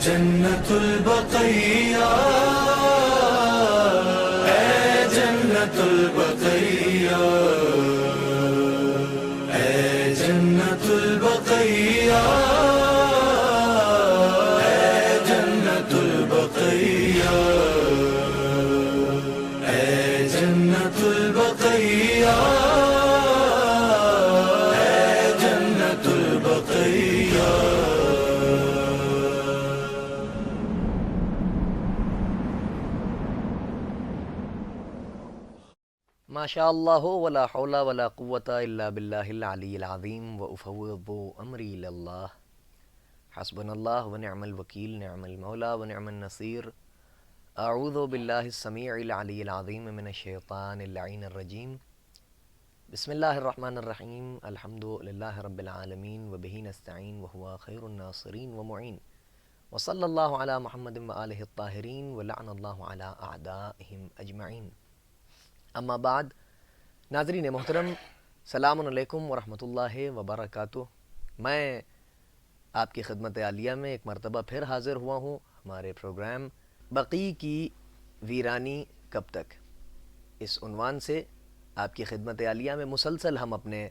جنت البقیہ، اے جنت البقیہ، اے جنت البقیہ، اے جنت البقیہ، اے جنت البقیہ، اے جنت البقیہ۔ ماشاء اللہ ولا حول ولا قوة الا باللہ العلی العظیم وافوض امری اللہ حسبنا اللہ ونعم الوکیل نعم المولا ونعم النصیر اعوذ باللہ السمیع العلی العظیم من الشیطان اللعین الرجیم بسم اللہ الرحمن الرحیم الحمد للہ رب العالمین وبہ نستعین وہو خیر الناصرین ومعین وصلی اللہ علی محمد وآلہ الطاہرین ولعن اللہ علی اعدائہم اجمعین۔ اما بعد، ناظرین محترم، سلام علیکم ورحمۃ اللہ وبرکاتہ۔ میں آپ کی خدمت عالیہ میں ایک مرتبہ پھر حاضر ہوا ہوں ہمارے پروگرام بقی کی ویرانی کب تک، اس عنوان سے آپ کی خدمت عالیہ میں مسلسل ہم اپنے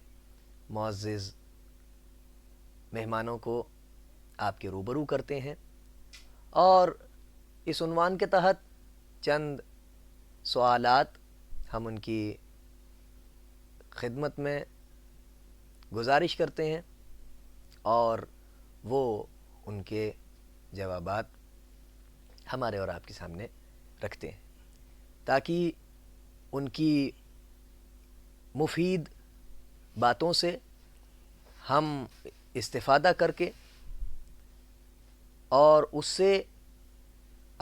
معزز مہمانوں کو آپ کے روبرو کرتے ہیں، اور اس عنوان کے تحت چند سوالات ہم ان کی خدمت میں گزارش کرتے ہیں اور وہ ان کے جوابات ہمارے اور آپ کے سامنے رکھتے ہیں تاکہ ان کی مفید باتوں سے ہم استفادہ کر کے اور اس سے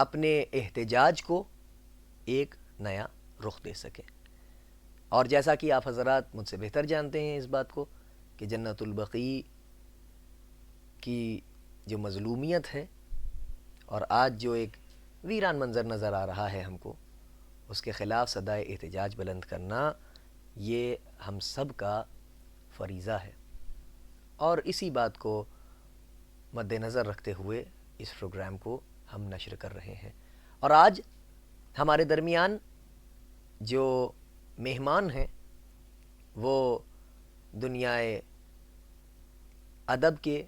اپنے احتجاج کو ایک نیا رخ دے سکیں۔ اور جیسا کہ آپ حضرات مجھ سے بہتر جانتے ہیں اس بات کو کہ جنت البقیع کی جو مظلومیت ہے اور آج جو ایک ویران منظر نظر آ رہا ہے ہم کو، اس کے خلاف صدائے احتجاج بلند کرنا یہ ہم سب کا فریضہ ہے، اور اسی بات کو مد نظر رکھتے ہوئے اس پروگرام کو ہم نشر کر رہے ہیں۔ اور آج ہمارے درمیان جو مہمان ہیں وہ دنیائے ادب کے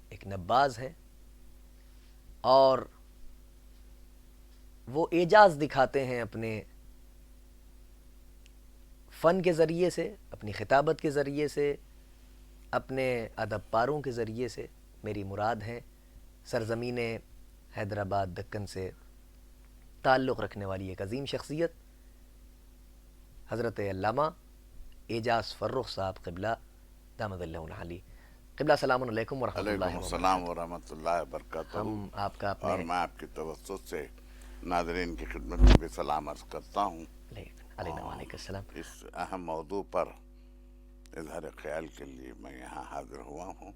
ایک نباز ہیں، اور وہ اعجاز دکھاتے ہیں اپنے فن کے ذریعے سے، اپنی خطابت کے ذریعے سے، اپنے ادب پاروں کے ذریعے سے۔ میری مراد ہے سرزمین حیدرآباد دکن سے تعلق رکھنے والی ایک عظیم شخصیت حضرت علامہ اعجاز فرخ صاحب قبلہ دامت اللہ علی۔ قبلہ السلام علیکم ورحمۃ اللہ علیکم السلام ورحمۃ اللہ وبرکاتہ۔ ہم آپ کا اور اپنے میں آپ کی توسط سے ناظرین کی خدمت میں بھی سلام عرض کرتا ہوں۔ علیہ وعلیکم السلام۔ اس اہم موضوع پر اظہار خیال کے لیے میں یہاں حاضر ہوا ہوں۔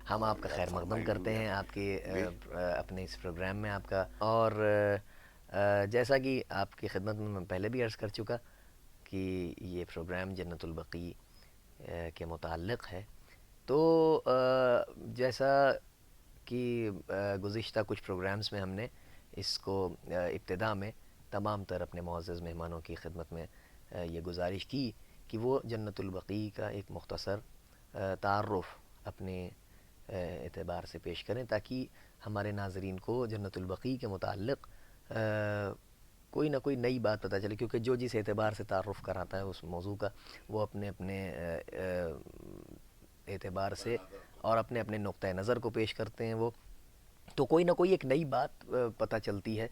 ہم آپ کا خیر مقدم کرتے ہیں آپ کے اپنے اس پروگرام میں آپ کا، اور جیسا کہ آپ کی خدمت میں پہلے بھی عرض کر چکا کہ یہ پروگرام جنت البقیع کے متعلق ہے، تو جیسا کہ گزشتہ کچھ پروگرامز میں ہم نے اس کو ابتدا میں تمام تر اپنے معزز مہمانوں کی خدمت میں یہ گزارش کی کہ وہ جنت البقیع کا ایک مختصر تعارف اپنے اعتبار سے پیش کریں تاکہ ہمارے ناظرین کو جنت البقیع کے متعلق کوئی نہ کوئی نئی بات پتہ چلے، کیونکہ جو جس اعتبار سے تعارف کراتا ہے اس موضوع کا وہ اپنے اپنے اعتبار سے اور اپنے اپنے نقطۂ نظر کو پیش کرتے ہیں، وہ تو کوئی نہ کوئی ایک نئی بات پتہ چلتی ہے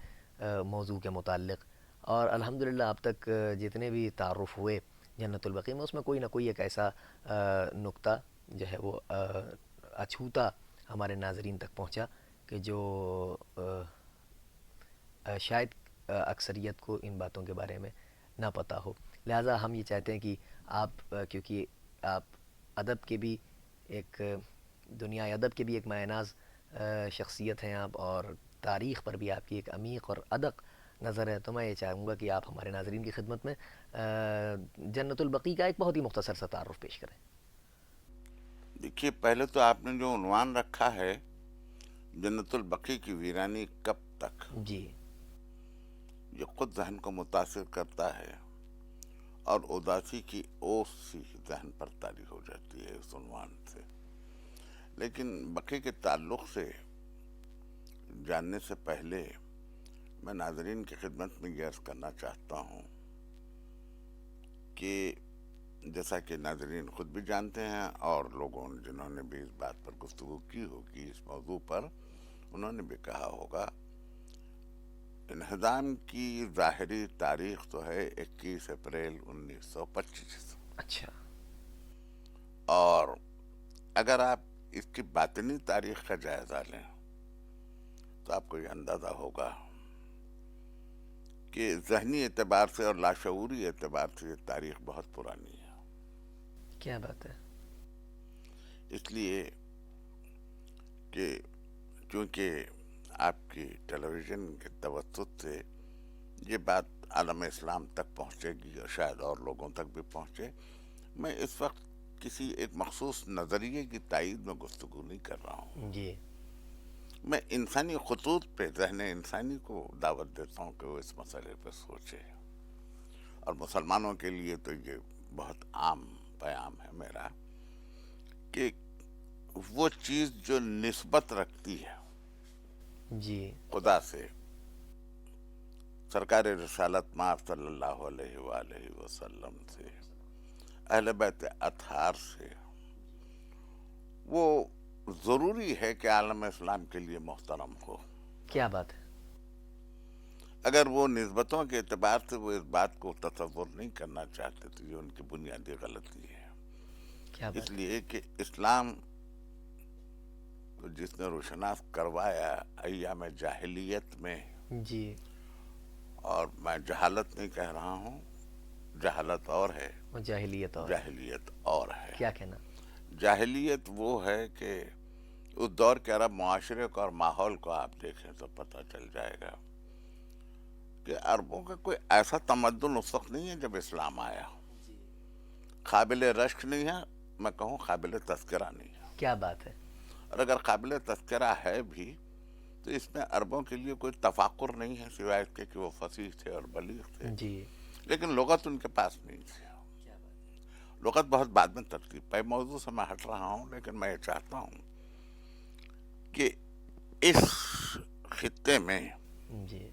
موضوع کے متعلق۔ اور الحمدللہ اب تک جتنے بھی تعارف ہوئے جنت البقیع میں، اس میں کوئی نہ کوئی ایک ایسا نقطہ جو ہے وہ اچھوتا ہمارے ناظرین تک پہنچا کہ جو شاید اکثریت کو ان باتوں کے بارے میں نہ پتہ ہو۔ لہٰذا ہم یہ چاہتے ہیں کہ آپ، کیونکہ آپ ادب کے بھی ایک دنیا ادب کے بھی ایک مایہ ناز شخصیت ہیں آپ، اور تاریخ پر بھی آپ کی ایک عمیق اور ادق نظر ہے، تو میں یہ چاہوں گا کہ آپ ہمارے ناظرین کی خدمت میں جنت البقیع کا ایک بہت ہی مختصر سا تعارف پیش کریں۔ دیکھیے، پہلے تو آپ نے جو عنوان رکھا ہے جنت البقیع کی ویرانی کب تک، جی یہ خود ذہن کو متاثر کرتا ہے، اور اداسی کی اوس سی ذہن پر طاری ہو جاتی ہے اس عنوان سے۔ لیکن بقیع کے تعلق سے جاننے سے پہلے میں ناظرین کی خدمت میں یہ عرض کرنا چاہتا ہوں کہ جیسا کہ ناظرین خود بھی جانتے ہیں اور لوگوں جنہوں نے بھی اس بات پر گفتگو کی ہوگی اس موضوع پر، انہوں نے بھی کہا ہوگا، انہدام کی ظاہری تاریخ تو ہے 21 اپریل 1925، اچھا، اور اگر آپ اس کی باطنی تاریخ کا جائزہ لیں تو آپ کو یہ اندازہ ہوگا کہ ذہنی اعتبار سے اور لاشعوری اعتبار سے یہ تاریخ بہت پرانی ہے۔ کیا بات ہے؟ اس لیے کہ چونکہ آپ کی ٹیلی ویژن کے توسط سے یہ بات عالم اسلام تک پہنچے گی اور شاید اور لوگوں تک بھی پہنچے، میں اس وقت کسی ایک مخصوص نظریے کی تائید میں گفتگو نہیں کر رہا ہوں، جی میں انسانی خطوط پہ ذہن انسانی کو دعوت دیتا ہوں کہ وہ اس مسئلے پہ سوچے، اور مسلمانوں کے لیے تو یہ بہت عام پیام ہے میرا کہ وہ چیز جو نسبت رکھتی ہے جی خدا سے، سرکار رسالت مآب صلی اللہ علیہ وآلہ وسلم سے، اہل بیت اطہار سے، وہ ضروری ہے کہ عالم اسلام کے لیے محترم ہو۔ کیا بات ہے؟ اگر وہ نسبتوں کے اعتبار سے وہ اس بات کو تصور نہیں کرنا چاہتے تو یہ ان کی بنیادی غلطی ہے۔ کیا اس بات ہے؟ لیے کہ اسلام کو جس نے روشناس کروایا ایام جاہلیت میں، جی اور میں جہالت نہیں کہہ رہا ہوں، جہالت اور ہے، وہ جاہلیت اور جاہلیت اور ہے۔ کیا کہنا؟ جاہلیت وہ ہے کہ اس دور کے عرب معاشرے کو اور ماحول کو آپ دیکھیں تو پتہ چل جائے گا کہ عربوں کا کوئی ایسا تمدن اس وقت نہیں ہے جب اسلام آیا، قابل رشک نہیں ہے، میں کہوں قابل تذکرہ نہیں ہے، کیا بات ہے؟ اور اگر قابل تذکرہ ہے بھی تو اس میں عربوں کے لیے کوئی تفاخر نہیں ہے سوائے اس کے کہ وہ فصیح تھے اور بلیغ تھے، جی لیکن لغت ان کے پاس نہیں تھی۔ لغت بہت بعد میں ترتیب پائی۔ موضوع سے میں ہٹ رہا ہوں، لیکن میں یہ چاہتا ہوں کہ اس خطے میں جی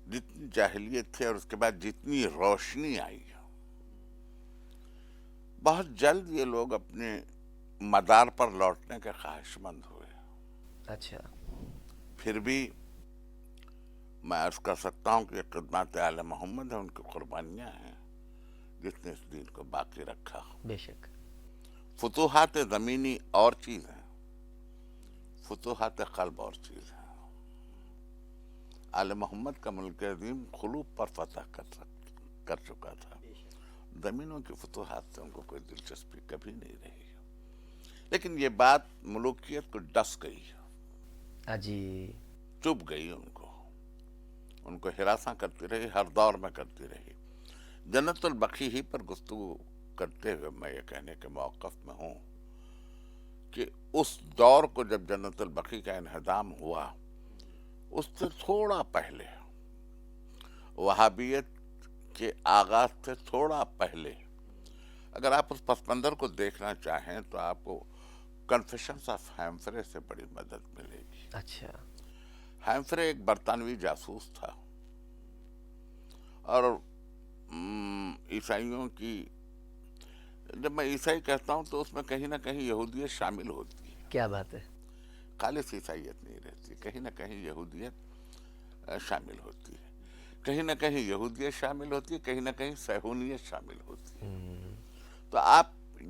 جتنی جاہلیت تھی اور اس کے بعد جتنی روشنی آئی، بہت جلد یہ لوگ اپنے مدار پر لوٹنے کے خواہش مند ہوئے۔ اچھا، پھر بھی میں عرض کر سکتا ہوں کہ خدمات آل محمد ہیں، ان کی قربانیاں ہیں جس نے اس دین کو باقی رکھا۔ بے شک، فتوحات زمینی اور چیز ہیں، فتوحات قلب اور چیز ہے۔ آل محمد کا ملک عظیم قلوب پر فتح کر چکا تھا، زمینوں کی فتوحات سے ان کو کوئی دلچسپی کبھی نہیں رہی، لیکن یہ بات ملوکیت کو ڈس گئی، جی چپ گئی، ان کو ہراساں کرتی رہی، ہر دور میں کرتی رہی۔ جنت البقیع ہی پر گفتگو کرتے ہوئے میں یہ کہنے کے موقف میں ہوں کہ اس دور کو جب جنت البقیع کا انہدام ہوا، اس سے تھوڑا پہلے، وہابیت کے آغاز سے تھوڑا پہلے، اگر آپ اس پس منظر کو دیکھنا چاہیں تو آپ کو کنفیشنز آف ہیمفرے سے بڑی مدد ملے گی۔ اچھا، ہیمفرے ایک برطانوی جاسوس تھا، اور عیسائیوں کی، جب میں عیسائی کہتا ہوں تو اس میں کہیں نہ کہیں یہودیت شامل ہوتی ہے، کیا بات ہے؟ خالص عیسائیت نہیں رہتی، کہیں نہ کہیں یہودیت شامل ہوتی ہے، کہیں نہ کہیں یہودیت شامل ہوتی ہے، کہیں نہ کہیں صہیونیت شامل ہوتی ہے۔ تو آپ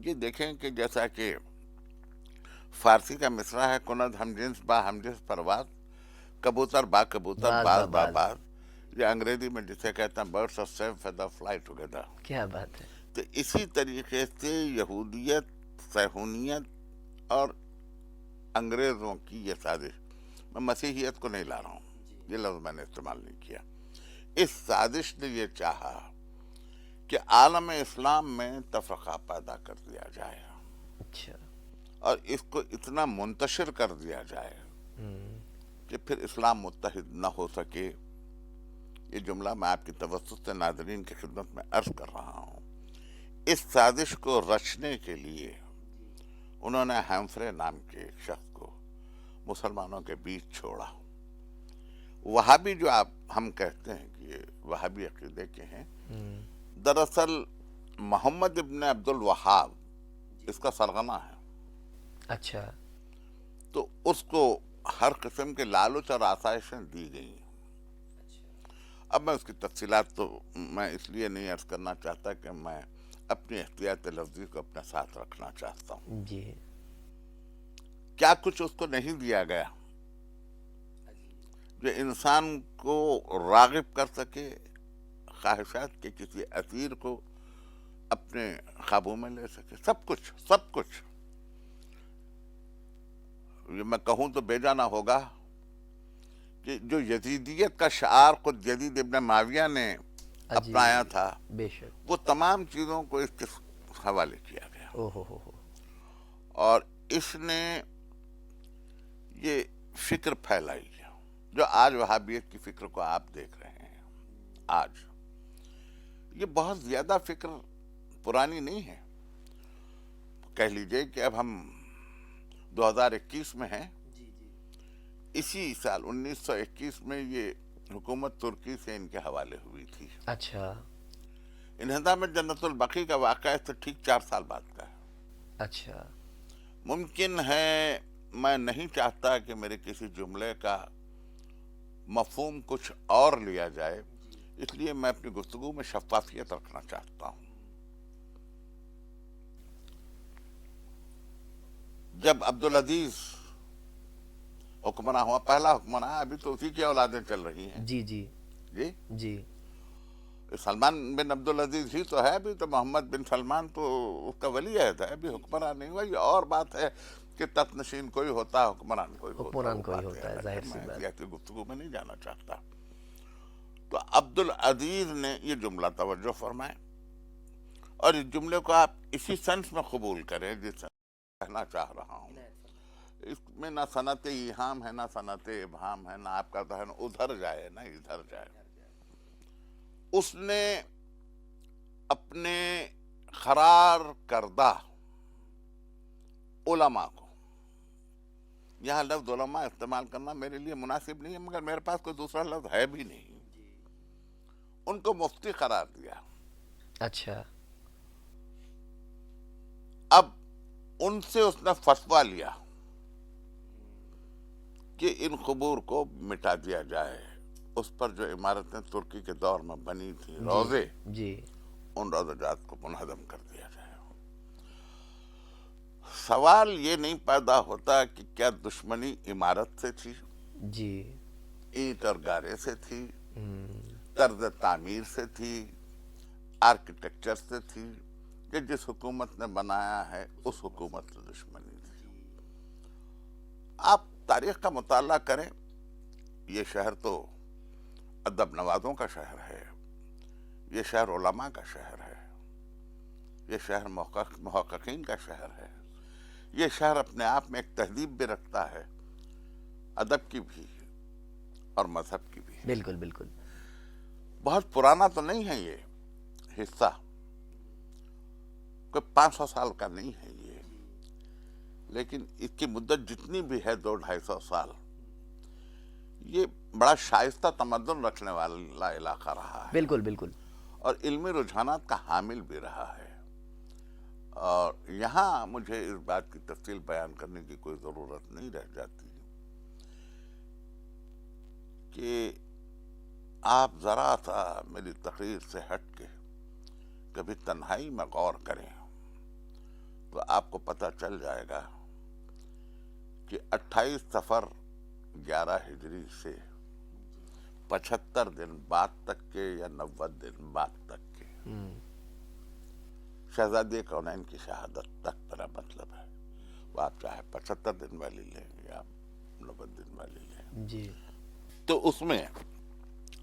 یہ دیکھیں کہ جیسا کہ فارسی کا مصرع ہے، کند ہم جنس با ہم جنس پرواز، کبوتر با کبوتر باز با باز، یہ انگریزی میں جسے کہتے ہیں birds of same feather fly together. کیا بات ہے؟ تو اسی طریقے سے یہودیت، صہیونیت اور انگریزوں کی یہ سازش، میں مسیحیت کو نہیں لا رہا ہوں، یہ لفظ میں نے استعمال نہیں کیا، اس سازش نے یہ چاہا کہ عالم اسلام میں تفرقہ پیدا کر دیا جائے، اچھا، اور اس کو اتنا منتشر کر دیا جائے کہ پھر اسلام متحد نہ ہو سکے. یہ جملہ میں آپ کی توسط سے ناظرین کی خدمت میں عرض کر رہا ہوں. اس سازش کو رچنے کے لیے انہوں نے ہیمفرے نام کے ایک شخص کو مسلمانوں کے بیچ چھوڑا. وہابی جو ہم کہتے ہیں کہ یہ وہابی عقیدے کے ہیں، دراصل محمد ابن عبد الوہاب اس کا سرغنہ ہے. اچھا. تو اس کو ہر قسم کے لالچ اور آسائشیں دی گئی. اب میں اس کی تفصیلات تو میں اس لیے نہیں عرض کرنا چاہتا کہ میں اپنی احتیاط لفظی کو اپنے ساتھ رکھنا چاہتا ہوں. جی. کیا کچھ اس کو نہیں دیا گیا جو انسان کو راغب کر سکے خواہشات کے کسی اسیر کو اپنے قابو میں لے سکے. سب کچھ. یہ میں کہوں تو بے جانا ہوگا کہ جو یزیدیت کا شعار خود یزید ابن معاویہ نے اپنایا تھا، بے شک، وہ تمام چیزوں کو اس کے حوالے کیا گیا. اور اس نے یہ فکر پھیلائی جو آج وہابیت کی فکر کو آپ دیکھ رہے ہیں. آج یہ بہت زیادہ فکر پرانی نہیں ہے. کہہ لیجئے کہ اب ہم 2021 میں ہیں. اسی سال 1921 میں یہ حکومت ترکی سے ان کے حوالے ہوئی تھی. اچھا. انہدام میں جنت البقیع کا واقعہ ہے تو ٹھیک 4 سال بعد کا ہے. اچھا. ممکن ہے میں نہیں چاہتا کہ میرے کسی جملے کا مفہوم کچھ اور لیا جائے، اس لیے میں اپنی گفتگو میں شفافیت رکھنا چاہتا ہوں. جب عبدالعزیز حکمراں ہوا، پہلا حکمراں، ابھی تو اسی کی اولادیں چل رہی ہیں. جی سلمان بن عبدالعزیز ہی تو ہے، ابھی تو محمد بن سلمان تو اس کا ولی عہد ہے، ابھی حکمراں نہیں ہوا. یہ اور بات ہے کہ تخت نشین کوئی ہوتا ہے، حکمران کوئی ہوتا ہے. ظاہر سی بات ہے، گفتگو میں نہیں جانا چاہتا. تو عبدالعزیز نے یہ جملہ توجہ فرمائے اور اس جملے کو آپ اسی سنس میں قبول کریں جس سے کہنا چاہ رہا ہوں. اس میں نہ صنعت ایہام ہے، نہ صنعت ابہام ہے، نہ آپ کا ذہن ادھر جائے نہ ادھر جائے. اس نے اپنے قرار کردہ علماء کو، یہاں لفظ علماء استعمال کرنا میرے لیے مناسب نہیں ہے مگر میرے پاس کوئی دوسرا لفظ ہے بھی نہیں، ان کو مفتی قرار دیا. اچھا. اب ان سے اس نے فتویٰ لیا کہ ان قبور کو مٹا دیا جائے. اس پر جو عمارتیں ترکی کے دور میں بنی تھی، روزے، ان روزہ جات کو منہدم کر دیا جائے. سوال یہ نہیں پیدا ہوتا کہ کیا دشمنی عمارت سے تھی، اینٹ اور گارے سے تھی، طرز تعمیر سے تھی، آرکیٹیکچر سے تھی، کہ جس حکومت نے بنایا ہے اس حکومت سے دشمنی تھی. آپ تاریخ کا مطالعہ کریں. یہ شہر تو ادب نوازوں کا شہر ہے، یہ شہر علماء کا شہر ہے، یہ شہر محققین کا شہر ہے. یہ شہر اپنے آپ میں ایک تہذیب بھی رکھتا ہے، ادب کی بھی اور مذہب کی بھی. بالکل. بہت پرانا تو نہیں ہے یہ حصہ، کوئی 500 سال کا نہیں ہے یہ، لیکن اس کی مدت جتنی بھی ہے 200-250 سال، یہ بڑا شائستہ تمدن رکھنے والا علاقہ رہا ہے. بالکل. اور علمی رجحانات کا حامل بھی رہا ہے. اور یہاں مجھے اس بات کی تفصیل بیان کرنے کی کوئی ضرورت نہیں رہ جاتی کہ آپ ذرا سا میری تقریر سے ہٹ کے کبھی تنہائی میں غور کریں تو آپ کو پتہ چل جائے گا کہ 28 صفر 11 ہجری سے 75 دن بعد تک کے یا 90 دن بعد تک کے شہزادی کونین کی شہادت تک میرا مطلب ہے. وہ آپ چاہے 75 دن والی لیں یا 90 دن والی لیں، تو اس میں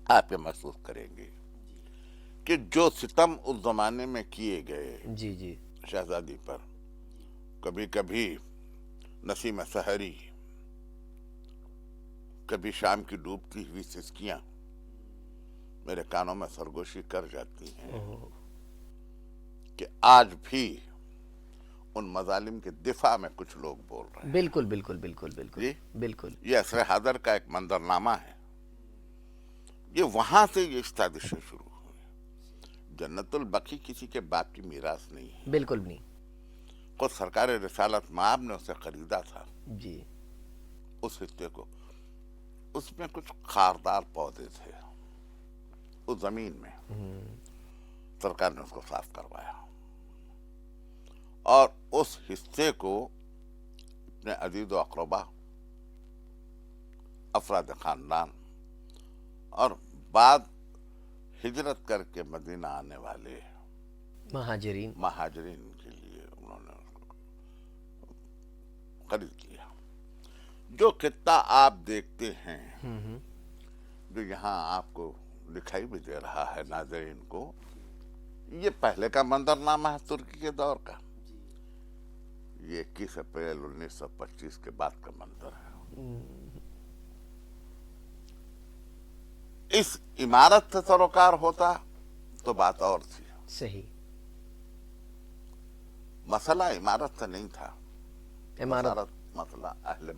آپ یہ محسوس کریں گے کہ جو ستم اس زمانے میں کیے گئے شہزادی پر، کبھی کبھی نسیم سحری کبھی شام کی ڈوبتی ہوئی سسکیاں میرے کانوں میں سرگوشی کر جاتی ہیں کہ آج بھی ان مظالم کے دفاع میں کچھ لوگ بول رہے ہیں. بالکل بالکل بالکل بالکل جی بالکل. یہ عصر حاضر کا ایک منظرنامہ ہے. یہ وہاں سے یہ سازشیں شروع ہوئی. جنت البقیع کسی کے باپ کی میراث نہیں ہے. بالکل نہیں. خود سرکار رسالت مآب نے اسے خریدا تھا. جی. اس حصے کو اس میں کچھ خاردار پودے تھے اس زمین میں. سرکار نے اس کو صاف کروایا اور اس حصے کو اپنے عزیز و اقربا، افراد خاندان اور بعد ہجرت کر کے مدینہ آنے والے مہاجرین کے لیے انہوں نے اس کو خرید لیا. جو خطہ آپ دیکھتے ہیں جو یہاں آپ کو دکھائی بھی دے رہا ہے ناظرین کو، یہ پہلے کا منظرنامہ ہے ترکی کے دور کا. یہ 21 اپریل 1925 کے بعد کا منظر ہے. اس عمارت سے سروکار ہوتا تو بات اور تھی. صحیح. مسئلہ عمارت سے نہیں تھا. عمارت مسئلہ اہل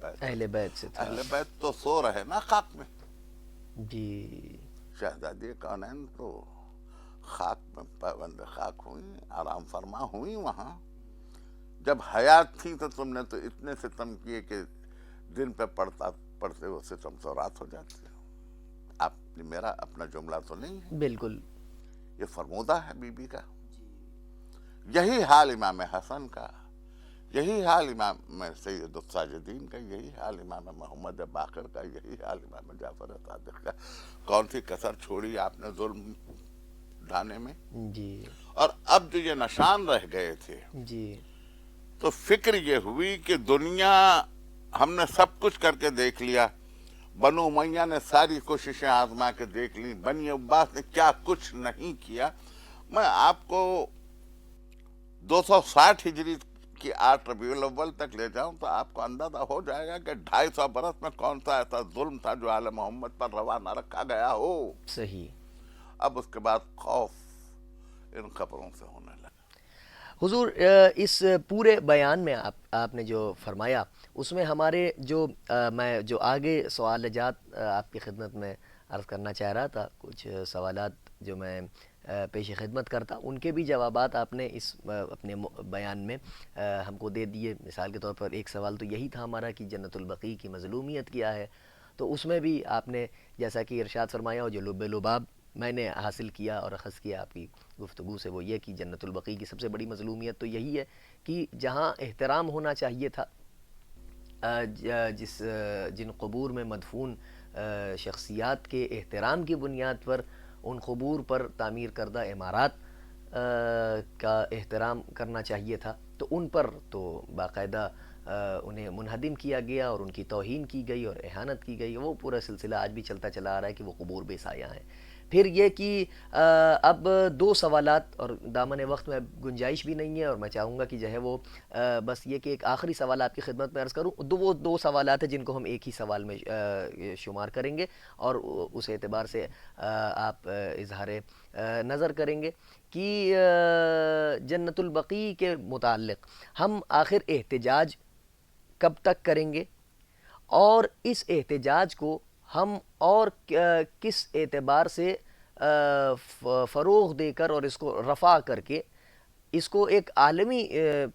بیت سے تھا. اہل بیت تو سو رہے نا خاک میں. جی. شہزادی کونین تو خاک میں پابند خاک ہوئی، آرام فرما ہوئی. وہاں جب حیات تھی تو تم نے تو اتنے ستم کیے کہ دن پہ پڑھتے وہ ستم تو رات ہو جاتی. آپ میرا اپنا جملہ تو نہیں ہے، بالکل یہ فرمودہ ہے بی بی کا. یہی حال امام حسن کا، یہی حال امام سید الساجدین کا، یہی حال امام محمد باقر کا، یہی حال امام جعفر صادق کا. کون سی کسر چھوڑی آپ نے ظلم ڈھانے میں. جی. اور اب جو یہ نشان رہ گئے تھے جی. تو فکر یہ ہوئی کہ دنیا ہم نے سب کچھ کر کے دیکھ لیا. بنو امیہ نے ساری کوششیں آزما کے دیکھ لی، بنی عباس نے کیا کچھ نہیں کیا. میں آپ کو 260 ہجری کی 8 ربیع الاول تک لے جاؤں تو آپ کو اندازہ ہو جائے گا کہ 250 برس میں کون سا ایسا ظلم تھا جو آل محمد پر روا نہ رکھا گیا ہو. صحیح. اب اس کے بعد خوف ان خبروں سے ہونے لگا. حضور اس پورے بیان میں آپ نے جو فرمایا اس میں ہمارے میں جو آگے سوال جات آپ کی خدمت میں عرض کرنا چاہ رہا تھا، کچھ سوالات جو میں پیش خدمت کرتا، ان کے بھی جوابات آپ نے اس اپنے بیان میں ہم کو دے دیے. مثال کے طور پر ایک سوال تو یہی تھا ہمارا کہ جنت البقیع کی مظلومیت کیا ہے، تو اس میں بھی آپ نے جیسا کہ ارشاد فرمایا ہو جو لب لباب میں نے حاصل کیا اور اخذ کیا آپ کی گفتگو سے، وہ یہ کہ جنت البقیع کی سب سے بڑی مظلومیت تو یہی ہے کہ جہاں احترام ہونا چاہیے تھا جن قبور میں مدفون شخصیات کے احترام کی بنیاد پر ان قبور پر تعمیر کردہ عمارات کا احترام کرنا چاہیے تھا، تو ان پر تو باقاعدہ انہیں منہدم کیا گیا اور ان کی توہین کی گئی اور اہانت کی گئی. وہ پورا سلسلہ آج بھی چلتا چلا آ رہا ہے کہ وہ قبور بے سایہ ہیں. پھر یہ کہ اب 2 سوالات اور دامن وقت میں گنجائش بھی نہیں ہے، اور میں چاہوں گا کہ جو ہے وہ بس یہ کہ ایک آخری سوال آپ کی خدمت میں عرض کروں. وہ 2 سوالات ہیں جن کو ہم ایک ہی سوال میں شمار کریں گے اور اس اعتبار سے آپ اظہار نظر کریں گے کہ جنت البقیع کے متعلق ہم آخر احتجاج کب تک کریں گے، اور اس احتجاج کو ہم اور کس اعتبار سے فروغ دے کر اور اس کو رفع کر کے اس کو ایک عالمی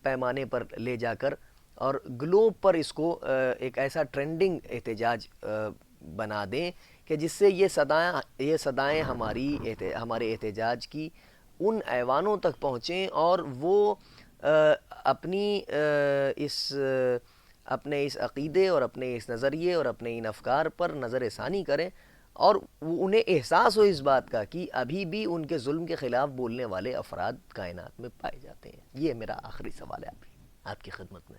پیمانے پر لے جا کر اور گلوب پر اس کو ایک ایسا ٹرینڈنگ احتجاج بنا دیں کہ جس سے یہ صدائیں ہمارے احتجاج کی ان ایوانوں تک پہنچیں اور وہ اپنے اس عقیدے اور اپنے اس نظریے اور اپنے ان افکار پر نظر ثانی کریں، اور انہیں احساس ہو اس بات کا کہ ابھی بھی ان کے ظلم کے خلاف بولنے والے افراد کائنات میں پائے جاتے ہیں. یہ میرا آخری سوال ہے آپ کی خدمت میں.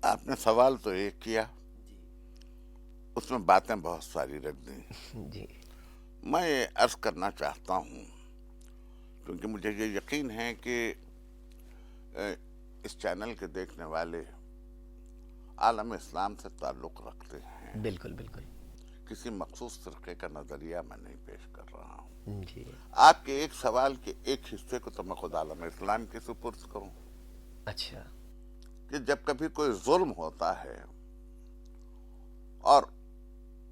آپ نے سوال تو ایک کیا، اس میں باتیں بہت ساری رکھ دیں. جی. میں یہ عرض کرنا چاہتا ہوں کیونکہ مجھے یہ یقین ہے کہ اس چینل کے دیکھنے والے عالم اسلام سے تعلق رکھتے ہیں. بالکل بالکل. کسی مخصوص فرقے کا نظریہ میں نہیں پیش کر رہا ہوں. جی آپ کے ایک سوال کے ایک حصے کو تو میں خود عالم اسلام کے سپرد کروں اچھا کہ جب کبھی کوئی ظلم ہوتا ہے، اور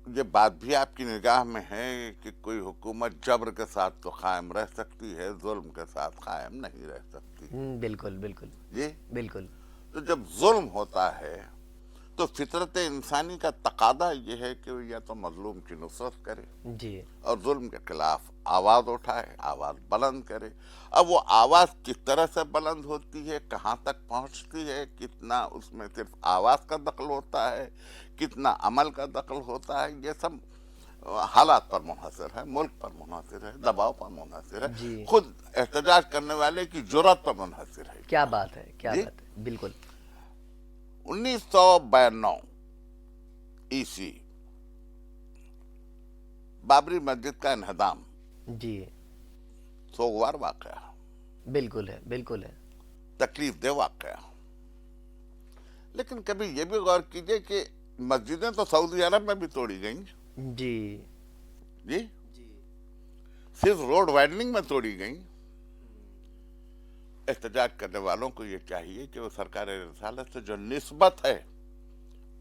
یہ بات بھی آپ کی نگاہ میں ہے کہ کوئی حکومت جبر کے ساتھ تو قائم رہ سکتی ہے، ظلم کے ساتھ قائم نہیں رہ سکتی. بالکل بالکل جی، بالکل. تو جب ظلم ہوتا ہے تو فطرت انسانی کا تقاضا یہ ہے کہ وہ یا تو مظلوم کی نصرت کرے جی اور ظلم کے خلاف آواز اٹھائے، آواز بلند کرے. اب وہ آواز کس طرح سے بلند ہوتی ہے، کہاں تک پہنچتی ہے، کتنا اس میں صرف آواز کا دخل ہوتا ہے، کتنا عمل کا دخل ہوتا ہے، یہ سب حالات پر منحصر ہے، ملک پر منحصر ہے، دباؤ پر منحصر ہے، جی. خود احتجاج کرنے والے کی جرات پر منحصر ہے. کیا بات ہے، کیا جی. بات ہے. بالکل 1992 عیسوی بابری مسجد کا انہدام جی سوگوار واقعہ، بالکل ہے، بالکل ہے. تکلیف دہ واقعہ. لیکن کبھی یہ بھی غور کیجئے کہ مسجدیں تو سعودی عرب میں بھی توڑی گئیں. جی جی، صرف روڈ وائڈننگ میں توڑی گئیں. احتجاج کرنے والوں کو یہ چاہیے کہ وہ سرکار رسالت سے جو نسبت ہے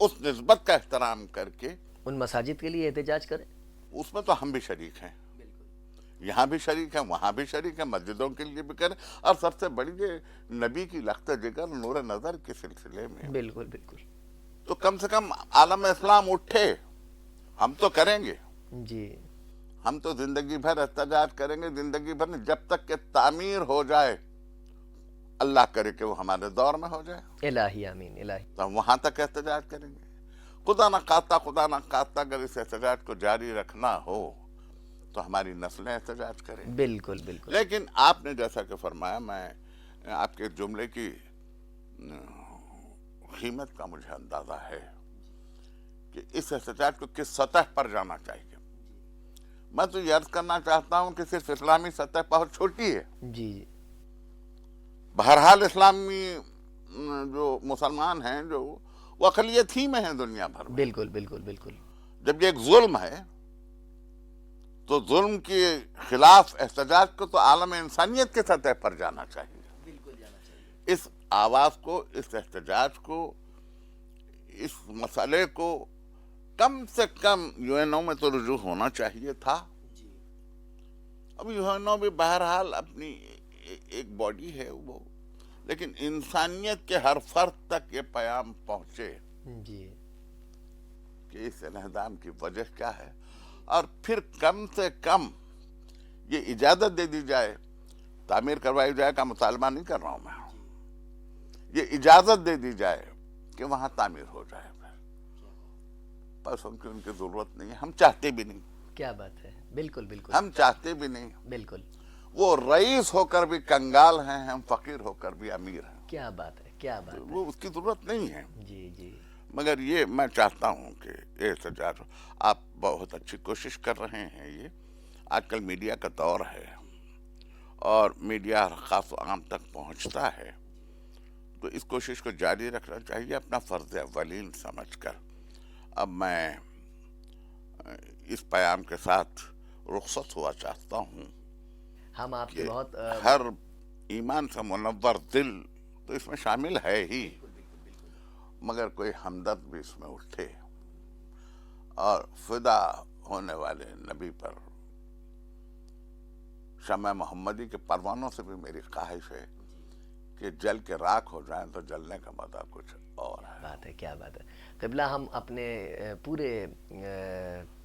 اس نسبت کا احترام کر کے ان مساجد کے لیے احتجاج کریں. اس میں تو ہم بھی شریک ہیں، یہاں بھی شریک ہیں، وہاں بھی شریک ہیں، مسجدوں کے لیے بھی کریں. اور سب سے بڑی یہ نبی کی لخت جگر نور نظر کے سلسلے میں بالکل بالکل. تو کم سے کم عالم اسلام اٹھے. ہم تو کریں گے، جی ہم تو زندگی بھر احتجاج کریں گے، زندگی بھر جب تک کہ تعمیر ہو جائے. اللہ کرے کہ وہ ہمارے دور میں ہو جائے الہی آمین الہی. تو ہم وہاں تک احتجاج کریں گے. خدا نہ خواستہ اگر اس احتجاج کو جاری رکھنا ہو تو ہماری نسلیں احتجاج کریں. بالکل بالکل. لیکن آپ نے جیسا کہ فرمایا، میں آپ کے جملے کی قیمت کا مجھے اندازہ ہے کہ اس احتجاج کو کس سطح پر جانا چاہیے. میں تو یہ عرض کرنا چاہتا ہوں کہ صرف اسلامی سطح بہت چھوٹی ہے. جی جی بہرحال اسلامی جو مسلمان ہیں جو وہ اقلیت ہی میں ہیں دنیا بھر میں. بالکل بالکل بالکل. جب یہ ایک ظلم ہے تو ظلم کے خلاف احتجاج کو تو عالم انسانیت کے سطح پر جانا چاہیے. بالکل جانا چاہیے. اس آواز کو، اس احتجاج کو، اس مسئلے کو کم سے کم UN میں تو رجوع ہونا چاہیے تھا. اب UN بھی بہرحال اپنی ایک باڈی ہے وہ، لیکن انسانیت کے ہر فرد تک یہ پیغام پہنچے جی کہ اس انہدام کی وجہ کیا ہے، اور پھر کم سے کم یہ اجازت دے دی جائے، تعمیر کروائی جائے کا مطالبہ نہیں کر رہا ہوں میں، یہ اجازت دے دی جائے کہ وہاں تعمیر ہو جائے. بس ان کی ضرورت نہیں ہے، ہم چاہتے بھی نہیں. کیا بات ہے. بالکل بالکل. ہم چاہتے بھی نہیں. بالکل. وہ رئیس ہو کر بھی کنگال ہیں، ہم فقیر ہو کر بھی امیر ہیں. کیا بات ہے، کیا بات ہے. وہ اس کی ضرورت نہیں ہے. جی جی. مگر یہ میں چاہتا ہوں کہ یہ احتجاج، آپ بہت اچھی کوشش کر رہے ہیں. یہ آج کل میڈیا کا دور ہے اور میڈیا خاص و عام تک پہنچتا ہے، تو اس کوشش کو جاری رکھنا چاہیے اپنا فرض اولین سمجھ کر. اب میں اس پیام کے ساتھ رخصت ہوا چاہتا ہوں. ہم آپ کے بہت ہر ایمان سے منور دل تو اس میں شامل ہے ہی، مگر کوئی ہمدرد بھی اس میں اٹھے اور فدا ہونے والے نبی پر، شمع محمدی کے پروانوں سے بھی میری خواہش ہے کہ جل کے راکھ ہو جائیں تو جلنے کا مزہ کچھ اور ہے. بات ہے، کیا بات ہے. قبلہ ہم اپنے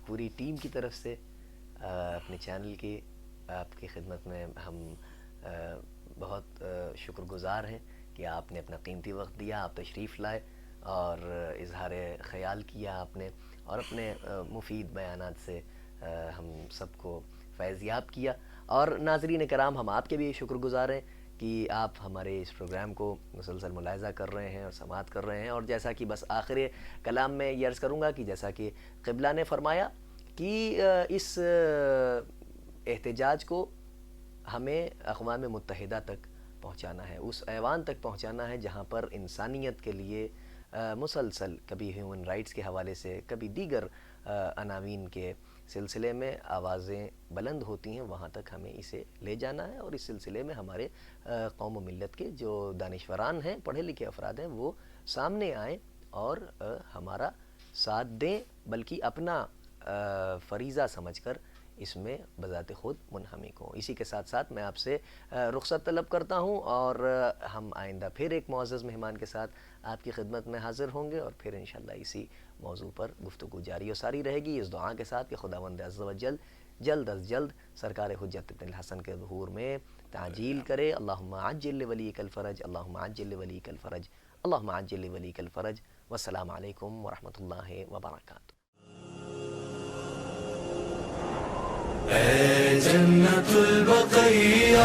پوری ٹیم کی طرف سے اپنے چینل کی آپ کی خدمت میں ہم بہت شکر گزار ہیں کہ آپ نے اپنا قیمتی وقت دیا، آپ تشریف لائے اور اظہار خیال کیا آپ نے، اور اپنے مفید بیانات سے ہم سب کو فیض یاب کیا. اور ناظرین کرام، ہم آپ کے بھی شکر گزار ہیں کہ آپ ہمارے اس پروگرام کو مسلسل ملاحظہ کر رہے ہیں اور سماعت کر رہے ہیں. اور جیسا کہ بس آخر کلام میں یہ عرض کروں گا کہ جیسا کہ قبلہ نے فرمایا کہ اس احتجاج کو ہمیں اقوام متحدہ تک پہنچانا ہے، اس ایوان تک پہنچانا ہے جہاں پر انسانیت کے لیے مسلسل کبھی ہیومن رائٹس کے حوالے سے، کبھی دیگر عناوین کے سلسلے میں آوازیں بلند ہوتی ہیں وہاں تک ہمیں اسے لے جانا ہے، اور اس سلسلے میں ہمارے قوم و ملت کے جو دانشوران ہیں، پڑھے لکھے افراد ہیں، وہ سامنے آئیں اور ہمارا ساتھ دیں، بلکہ اپنا فریضہ سمجھ کر اس میں بذات خود منہمک ہوں۔ اسی کے ساتھ ساتھ میں آپ سے رخصت طلب کرتا ہوں، اور ہم آئندہ پھر ایک معزز مہمان کے ساتھ آپ کی خدمت میں حاضر ہوں گے، اور پھر انشاءاللہ اسی موضوع پر گفتگو جاری و ساری رہے گی، اس دعا کے ساتھ کہ خداوند عز و جل جلد از جلد سرکار حجت ابن الحسن کے ظہور میں تعجیل کرے۔ اللہم عجل لولیک الفرج، اللہم عجل لولیک الفرج، اللہم عجل لولیک الفرج۔ والسلام علیکم ورحمۃ اللہ وبرکاتہ۔ اے جنت البقیہ